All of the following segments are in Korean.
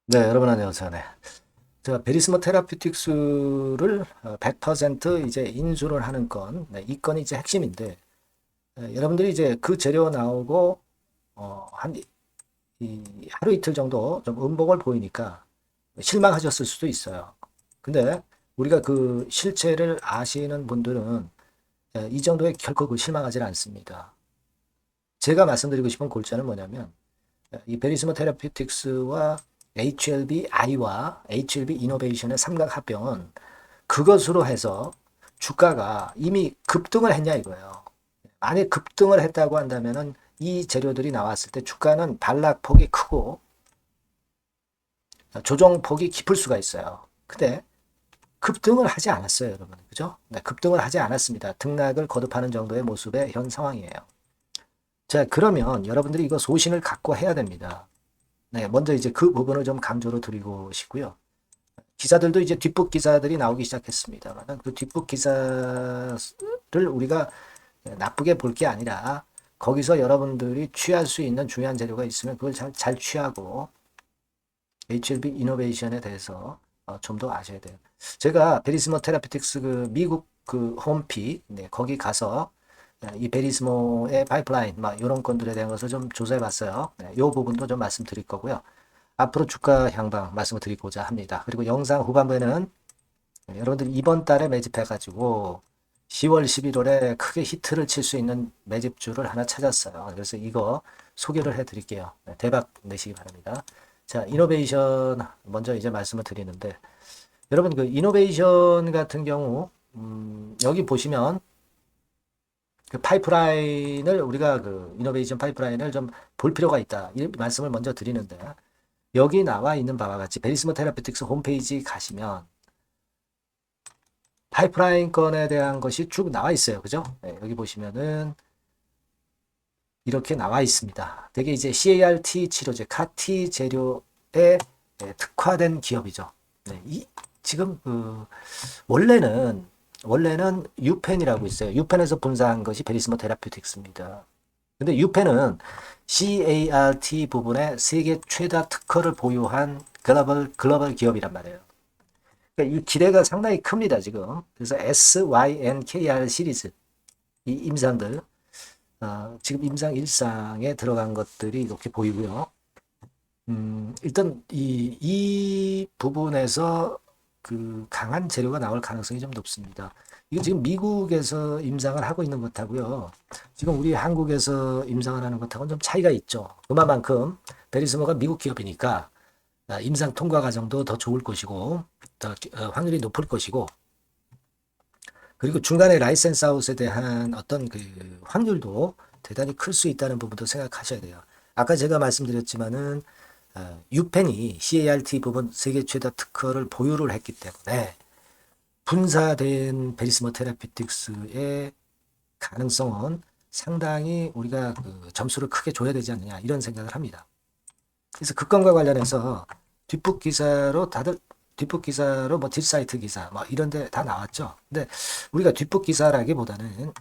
네, 여러분 안녕하세요. 네. 제가 베리스모 테라피틱스를 100% 이제 인수를 하는 건, 네, 이 건이 이제 핵심인데, 여러분들이 이제 그 재료 나오고, 한, 하루 이틀 정도 좀 음봉을 보이니까 실망하셨을 수도 있어요. 근데 우리가 그 실체를 아시는 분들은 이 정도에 결코 그 실망하지 않습니다. 제가 말씀드리고 싶은 골자는 뭐냐면, 이 베리스모 테라피틱스와 HLB-I와 HLB 이노베이션의 삼각합병은 그것으로 해서 주가가 이미 급등을 했냐 이거예요. 만약 급등을 했다고 한다면은 이 재료들이 나왔을 때 주가는 반락폭이 크고 조정폭이 깊을 수가 있어요. 근데 급등을 하지 않았어요, 여러분. 그죠? 네, 급등을 하지 않았습니다. 등락을 거듭하는 정도의 모습의 현 상황이에요. 자, 그러면 여러분들이 이거 소신을 갖고 해야 됩니다. 네, 먼저 이제 그 부분을 좀 강조를 드리고 싶고요. 기사들도 이제 뒷북 기사들이 나오기 시작했습니다만 그 뒷북 기사를 우리가 나쁘게 볼 게 아니라 거기서 여러분들이 취할 수 있는 중요한 재료가 있으면 그걸 잘 취하고 HLB 이노베이션에 대해서 좀 더 아셔야 돼요. 제가 베리스모 테라피틱스 그 미국 그 홈피 네, 거기 가서 이 베리스모의 파이프라인 막 이런 건들에 대한 것을 좀 조사해 봤어요. 네, 이 부분도 좀 말씀드릴 거고요. 앞으로 주가 향방 말씀을 드리고자 합니다. 그리고 영상 후반부에는 여러분들 이번 달에 매집해가지고 10월, 11월에 크게 히트를 칠 수 있는 매집주를 하나 찾았어요. 그래서 이거 소개를 해드릴게요. 네, 대박 내시기 바랍니다. 자, 이노베이션 먼저 이제 말씀을 드리는데 여러분 그 이노베이션 같은 경우 여기 보시면 그 파이프라인을 우리가 그 이노베이션 파이프라인을 좀 볼 필요가 있다. 이 말씀을 먼저 드리는데 여기 나와 있는 바와 같이 베리스모 테라피틱스 홈페이지 가시면 파이프라인 건에 대한 것이 쭉 나와 있어요. 그죠? 네, 여기 보시면은 이렇게 나와 있습니다. 되게 이제 CART 치료제, 카티 재료에 특화된 기업이죠. 네, 지금 원래는 유펜이라고 있어요. 유펜에서 분사한 것이 베리스모 테라피틱스입니다. 근데 유펜은 CART 부분에 세계 최다 특허를 보유한 글로벌 기업이란 말이에요. 그러니까 이 기대가 상당히 큽니다, 지금. 그래서 SYNKR 시리즈, 이 임상들, 지금 임상 1상에 들어간 것들이 이렇게 보이고요. 일단 이 부분에서 그 강한 재료가 나올 가능성이 좀 높습니다. 이게 지금 미국에서 임상을 하고 있는 것하고요. 지금 우리 한국에서 임상을 하는 것하고는 좀 차이가 있죠. 그만큼 베리스모가 미국 기업이니까 임상 통과 과정도 더 좋을 것이고, 더 확률이 높을 것이고, 그리고 중간에 라이센스 아웃에 대한 어떤 그 확률도 대단히 클 수 있다는 부분도 생각하셔야 돼요. 아까 제가 말씀드렸지만은 유펜이 CART 부분 세계 최다 특허를 보유를 했기 때문에 분사된 베리스모 테라피틱스의 가능성은 상당히 우리가 그 점수를 크게 줘야 되지 않느냐 이런 생각을 합니다. 그래서 그 건과 관련해서 뒷북 기사로 다들 뒷북 기사로 뭐 뒷사이트 기사 뭐 이런 데 다 나왔죠. 근데 우리가 뒷북 기사라기보다는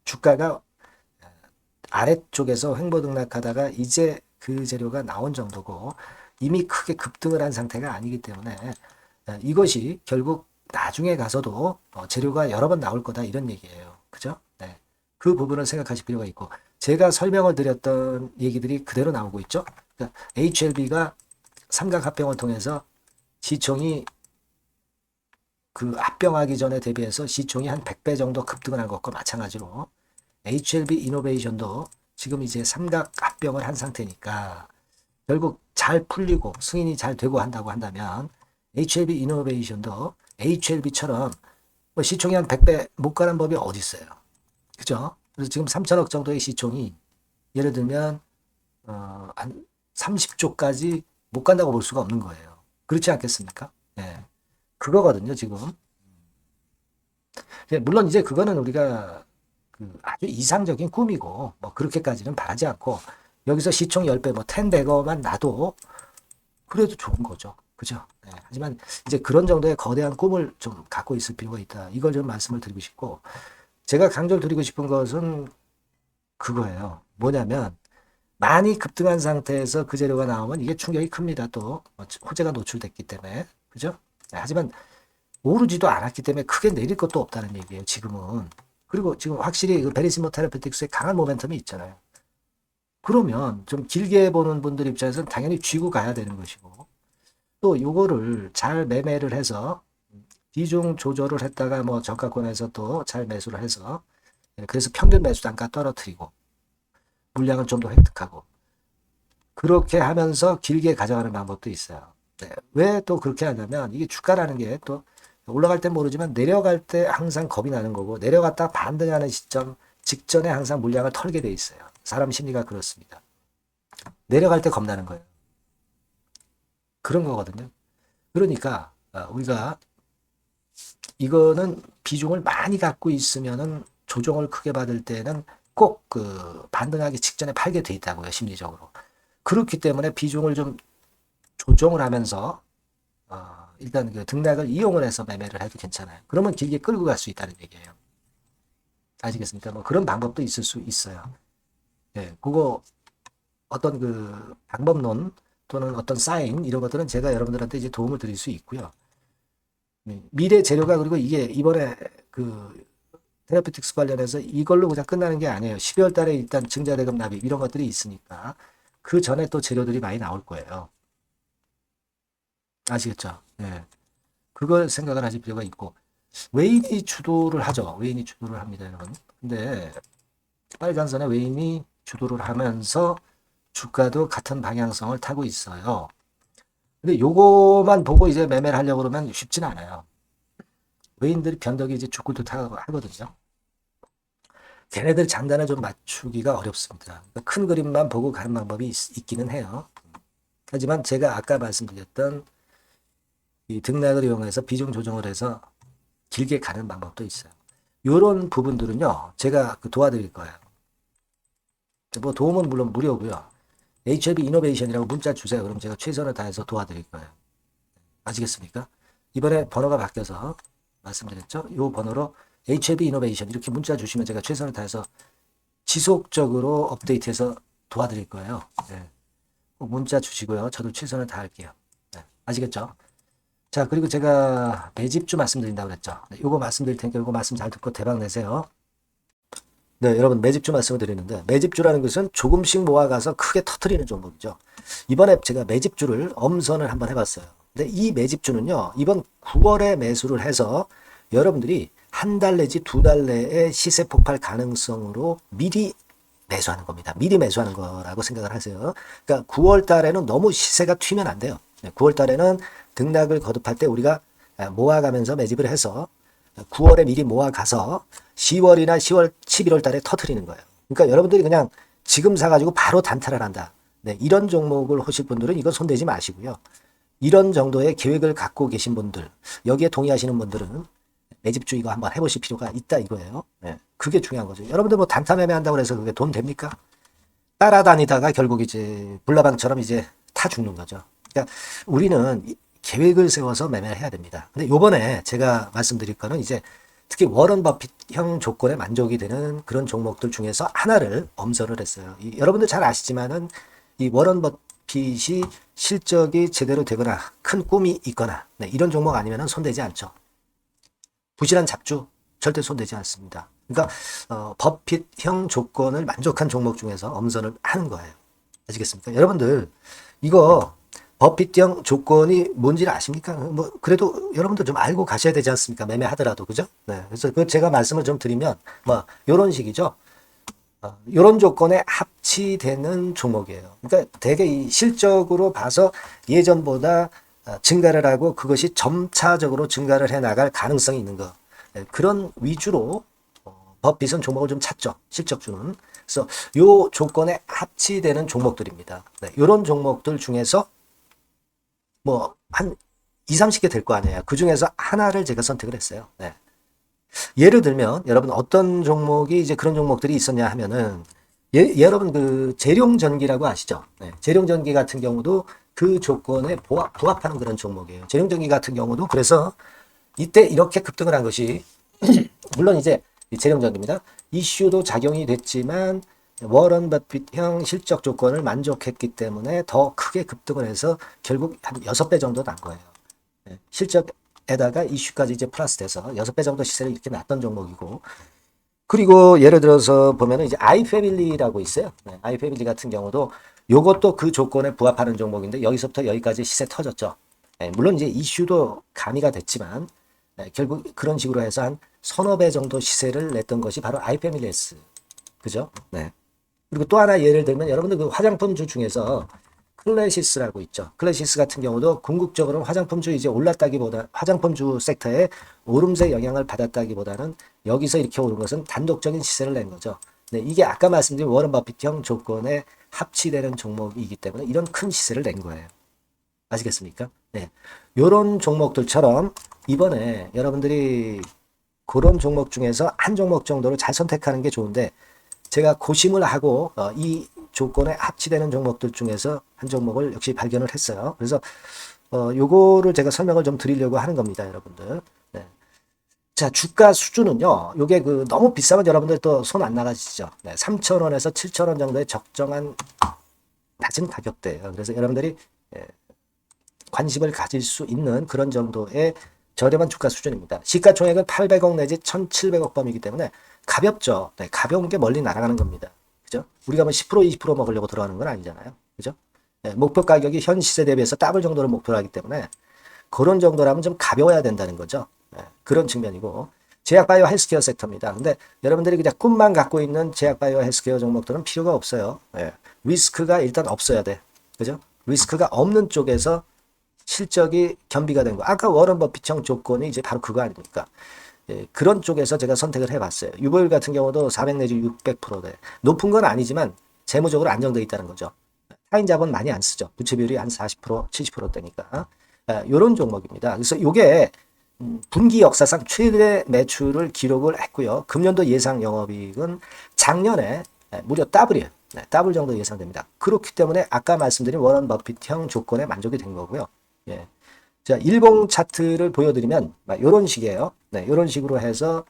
주가가 아래쪽에서 횡보 등락하다가 이제 그 재료가 나온 정도고 이미 크게 급등을 한 상태가 아니기 때문에 이것이 결국 나중에 가서도 재료가 여러 번 나올 거다 이런 얘기예요. 그죠? 네. 그 부분을 생각하실 필요가 있고 제가 설명을 드렸던 얘기들이 그대로 나오고 있죠. 그러니까 HLB가 삼각합병을 통해서 시총이 그 합병하기 전에 대비해서 시총이 한 100배 정도 급등을 한 것과 마찬가지로 HLB 이노베이션도 지금 이제 삼각 합병을 한 상태니까 결국 잘 풀리고 승인이 잘 되고 한다고 한다면 HLB 이노베이션도 HLB처럼 뭐 시총이 한 100배 못 가는 법이 어디 있어요. 그죠? 그래서 지금 3천억 정도의 시총이 예를 들면 한 30조까지 못 간다고 볼 수가 없는 거예요. 그렇지 않겠습니까? 예. 그거거든요, 지금. 예, 물론 이제 그거는 우리가 그 아주 이상적인 꿈이고 뭐 그렇게까지는 바라지 않고 여기서 시총 10배 뭐 10배거만 나도 그래도 좋은 거죠. 그죠? 네. 하지만 이제 그런 정도의 거대한 꿈을 좀 갖고 있을 필요가 있다. 이걸 좀 말씀을 드리고 싶고 제가 강조를 드리고 싶은 것은 그거예요. 뭐냐면 많이 급등한 상태에서 그 재료가 나오면 이게 충격이 큽니다. 또 호재가 노출됐기 때문에. 그죠? 하지만 오르지도 않았기 때문에 크게 내릴 것도 없다는 얘기예요. 지금은. 그리고 지금 확실히 그 베리시모 테라페틱스의 강한 모멘텀이 있잖아요. 그러면 좀 길게 보는 분들 입장에서는 당연히 쥐고 가야 되는 것이고, 또 요거를 잘 매매를 해서 비중 조절을 했다가 뭐 저가권에서 또 잘 매수를 해서, 그래서 평균 매수 단가 떨어뜨리고 물량을 좀 더 획득하고, 그렇게 하면서 길게 가져가는 방법도 있어요. 네. 왜 또 그렇게 하냐면 이게 주가라는 게 또 올라갈 땐 모르지만 내려갈 때 항상 겁이 나는 거고, 내려갔다 반등하는 시점 직전에 항상 물량을 털게 돼 있어요. 사람 심리가 그렇습니다. 내려갈 때 겁나는 거예요. 그런 거거든요. 그러니까 우리가 이거는 비중을 많이 갖고 있으면은 조정을 크게 받을 때는 꼭 그 반등하기 직전에 팔게 돼 있다고요, 심리적으로. 그렇기 때문에 비중을 좀 조정을 하면서 일단 그 등락을 이용을 해서 매매를 해도 괜찮아요. 그러면 길게 끌고 갈 수 있다는 얘기예요. 아시겠습니까? 뭐 그런 방법도 있을 수 있어요. 예, 그거 어떤 그 방법론 또는 어떤 사인 이런 것들은 제가 여러분들한테 이제 도움을 드릴 수 있고요. 미래 재료가 그리고 이게 이번에 그 테라피틱스 관련해서 이걸로 그냥 끝나는 게 아니에요. 12월 달에 일단 증자대금 납입 이런 것들이 있으니까 그 전에 또 재료들이 많이 나올 거예요. 아시겠죠? 예. 그걸 생각을 하실 필요가 있고, 웨인이 주도를 하죠. 웨인이 주도를 합니다, 여러분. 근데 빨간선에 웨인이 주도를 하면서 주가도 같은 방향성을 타고 있어요. 근데 요거만 보고 이제 매매를 하려고 그러면 쉽진 않아요. 웨인들이 변덕이 이제 죽을 듯 하거든요. 걔네들 장단을 좀 맞추기가 어렵습니다. 큰 그림만 보고 가는 방법이 있기는 해요. 하지만 제가 아까 말씀드렸던 이 등락을 이용해서 비중 조정을 해서 길게 가는 방법도 있어요. 이런 부분들은요, 제가 도와드릴 거예요. 뭐 도움은 물론 무료고요. HLB 이노베이션이라고 문자 주세요. 그럼 제가 최선을 다해서 도와드릴 거예요. 아시겠습니까? 이번에 번호가 바뀌어서 말씀드렸죠. 이 번호로 HLB 이노베이션 이렇게 문자 주시면 제가 최선을 다해서 지속적으로 업데이트해서 도와드릴 거예요. 네. 문자 주시고요. 저도 최선을 다할게요. 네. 아시겠죠? 자, 그리고 제가 매집주 말씀드린다고 그랬죠. 네, 요거 말씀드릴 테니까 요거 말씀 잘 듣고 대박 내세요. 네, 여러분 매집주 말씀을 드리는데, 매집주라는 것은 조금씩 모아가서 크게 터트리는 종목이죠. 이번에 제가 매집주를 엄선을 한번 해봤어요. 근데 이 매집주는요, 이번 9월에 매수를 해서 여러분들이 한 달 내지 두 달 내에 시세 폭발 가능성으로 미리 매수하는 겁니다. 미리 매수하는 거라고 생각을 하세요. 그러니까 9월 달에는 너무 시세가 튀면 안 돼요. 9월 달에는 등락을 거듭할 때 우리가 모아가면서 매집을 해서 9월에 미리 모아가서 10월이나 10월, 11월 달에 터트리는 거예요. 그러니까 여러분들이 그냥 지금 사가지고 바로 단타를 한다. 네, 이런 종목을 하실 분들은 이거 손대지 마시고요. 이런 정도의 계획을 갖고 계신 분들, 여기에 동의하시는 분들은 매집주 이거 한번 해보실 필요가 있다 이거예요. 네, 그게 중요한 거죠. 여러분들 뭐 단타 매매한다고 해서 그게 돈 됩니까? 따라다니다가 결국 이제 불나방처럼 이제 타 죽는 거죠. 그러니까 우리는 계획을 세워서 매매를 해야 됩니다. 근데 요번에 제가 말씀드릴 거는 이제 특히 워런 버핏형 조건에 만족이 되는 그런 종목들 중에서 하나를 엄선을 했어요. 여러분들 잘 아시지만은 이 워런 버핏이 실적이 제대로 되거나 큰 꿈이 있거나 네, 이런 종목 아니면은 손대지 않죠. 부실한 잡주 절대 손대지 않습니다. 그러니까 버핏형 조건을 만족한 종목 중에서 엄선을 하는 거예요. 아시겠습니까? 여러분들 이거 버핏형 조건이 뭔지를 아십니까? 뭐 그래도 여러분들 좀 알고 가셔야 되지 않습니까? 매매하더라도 그죠? 네. 그래서 그 제가 말씀을 좀 드리면 뭐 이런 식이죠. 이런 조건에 합치되는 종목이에요. 그러니까 되게 이 실적으로 봐서 예전보다 증가를 하고 그것이 점차적으로 증가를 해 나갈 가능성이 있는 거. 네. 그런 위주로 버핏은 종목을 좀 찾죠. 실적주는. 그래서 요 조건에 합치되는 종목들입니다. 네. 이런 종목들 중에서 뭐 한 2, 30개 될 거 아니에요. 그 중에서 하나를 제가 선택을 했어요. 네. 예를 들면 여러분 어떤 종목이 이제 그런 종목들이 있었냐 하면은 여러분 그 재룡전기라고 아시죠? 네. 재룡전기 같은 경우도 그 조건에 부합하는 그런 종목이에요. 재룡전기 같은 경우도 그래서 이때 이렇게 급등을 한 것이 물론 이제 재룡전기입니다. 이슈도 작용이 됐지만 워런 버핏형 실적 조건을 만족했기 때문에 더 크게 급등을 해서 결국 한 6배 정도 난 거예요. 실적에다가 이슈까지 이제 플러스 돼서 6배 정도 시세를 이렇게 났던 종목이고, 그리고 예를 들어서 보면은 이제 아이패밀리라고 있어요. 아이패밀리 같은 경우도 요것도 그 조건에 부합하는 종목인데 여기서부터 여기까지 시세 터졌죠. 물론 이제 이슈도 가미가 됐지만 결국 그런 식으로 해서 한 서너 배 정도 시세를 냈던 것이 바로 아이패밀리스. 그죠? 네. 그리고 또 하나 예를 들면 여러분들 그 화장품주 중에서 클래시스라고 있죠. 클래시스 같은 경우도 궁극적으로 화장품주 이제 올랐다기보다 화장품주 섹터에 오름세 영향을 받았다기보다는 여기서 이렇게 오른 것은 단독적인 시세를 낸 거죠. 네, 이게 아까 말씀드린 워런 버핏형 조건에 합치되는 종목이기 때문에 이런 큰 시세를 낸 거예요. 아시겠습니까? 네. 요런 종목들처럼 이번에 여러분들이 그런 종목 중에서 한 종목 정도를 잘 선택하는 게 좋은데 제가 고심을 하고 이 조건에 합치되는 종목들 중에서 한 종목을 역시 발견을 했어요. 그래서 요거를 제가 설명을 좀 드리려고 하는 겁니다, 여러분들. 네. 자, 주가 수준은요. 요게 그 너무 비싸면 여러분들 또 손 안 나가시죠. 네, 3,000원에서 7,000원 정도의 적정한 낮은 가격대예요. 그래서 여러분들이 관심을 가질 수 있는 그런 정도의 저렴한 주가 수준입니다. 시가총액은 800억 내지 1,700억 범위이기 때문에 가볍죠. 네, 가벼운 게 멀리 날아가는 겁니다. 그죠? 우리가 뭐 10% 20% 먹으려고 들어가는 건 아니잖아요. 그죠? 네, 목표 가격이 현 시세 대비해서 더블 정도를 목표로 하기 때문에 그런 정도라면 좀 가벼워야 된다는 거죠. 네, 그런 측면이고 제약바이오 헬스케어 섹터입니다. 근데 여러분들이 그냥 꿈만 갖고 있는 제약바이오 헬스케어 종목들은 필요가 없어요. 네, 리스크가 일단 없어야 돼. 그죠? 리스크가 없는 쪽에서 실적이 겸비가 된 거. 아까 워런 버핏형 조건이 이제 바로 그거 아닙니까? 예, 그런 쪽에서 제가 선택을 해봤어요. 유보율 같은 경우도 400 내지 600%대. 높은 건 아니지만 재무적으로 안정되어 있다는 거죠. 타인 자본 많이 안 쓰죠. 부채 비율이 한 40%, 70%대니까. 이런 종목입니다. 그래서 이게 분기 역사상 최대 매출을 기록을 했고요. 금년도 예상 영업이익은 작년에 무려 더블이에요. 네, 더블 정도 예상됩니다. 그렇기 때문에 아까 말씀드린 워런 버핏형 조건에 만족이 된 거고요. 예. 자, 일봉 차트를 보여드리면 이런 식이에요. 네, 이런 식으로 해서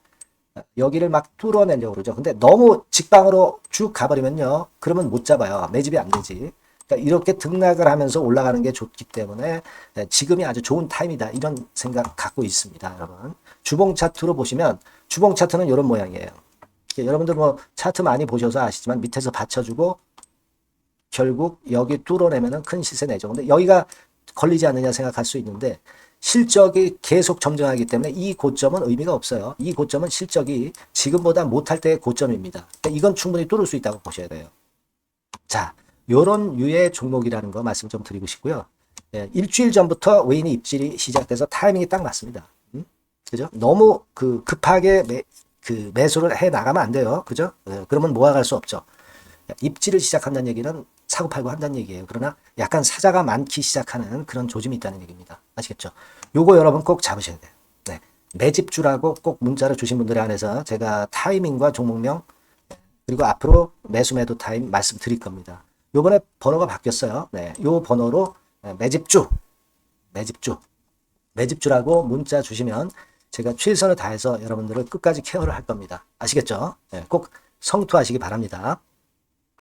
여기를 막 뚫어내려고 그러죠. 근데 너무 직방으로 쭉 가버리면요. 그러면 못 잡아요. 매집이 안 되지. 그러니까 이렇게 등락을 하면서 올라가는 게 좋기 때문에 지금이 아주 좋은 타임이다. 이런 생각 갖고 있습니다. 여러분. 주봉 차트로 보시면 주봉 차트는 이런 모양이에요. 여러분들 뭐 차트 많이 보셔서 아시지만 밑에서 받쳐주고 결국 여기 뚫어내면은 큰 시세 내죠. 근데 여기가 걸리지 않느냐 생각할 수 있는데 실적이 계속 점증하기 때문에 이 고점은 의미가 없어요. 이 고점은 실적이 지금보다 못할 때의 고점입니다. 그러니까 이건 충분히 뚫을 수 있다고 보셔야 돼요. 자, 요런 유의 종목이라는 거 말씀 좀 드리고 싶고요. 예, 일주일 전부터 외인의 입질이 시작돼서 타이밍이 딱 맞습니다. 그죠? 너무 급하게 매수를 해 나가면 안 돼요. 그죠? 예, 그러면 모아갈 수 없죠. 입질을 시작한다는 얘기는 사고 팔고 한다는 얘기예요. 그러나 약간 사자가 많기 시작하는 그런 조짐이 있다는 얘기입니다. 아시겠죠? 요거 여러분 꼭 잡으셔야 돼요. 네. 매집주라고 꼭 문자를 주신 분들에 한해서 제가 타이밍과 종목명 그리고 앞으로 매수 매도 타임 말씀드릴 겁니다. 요번에 번호가 바뀌었어요. 네. 요 번호로 매집주라고 문자 주시면 제가 최선을 다해서 여러분들을 끝까지 케어를 할 겁니다. 아시겠죠? 네. 꼭 성투하시기 바랍니다.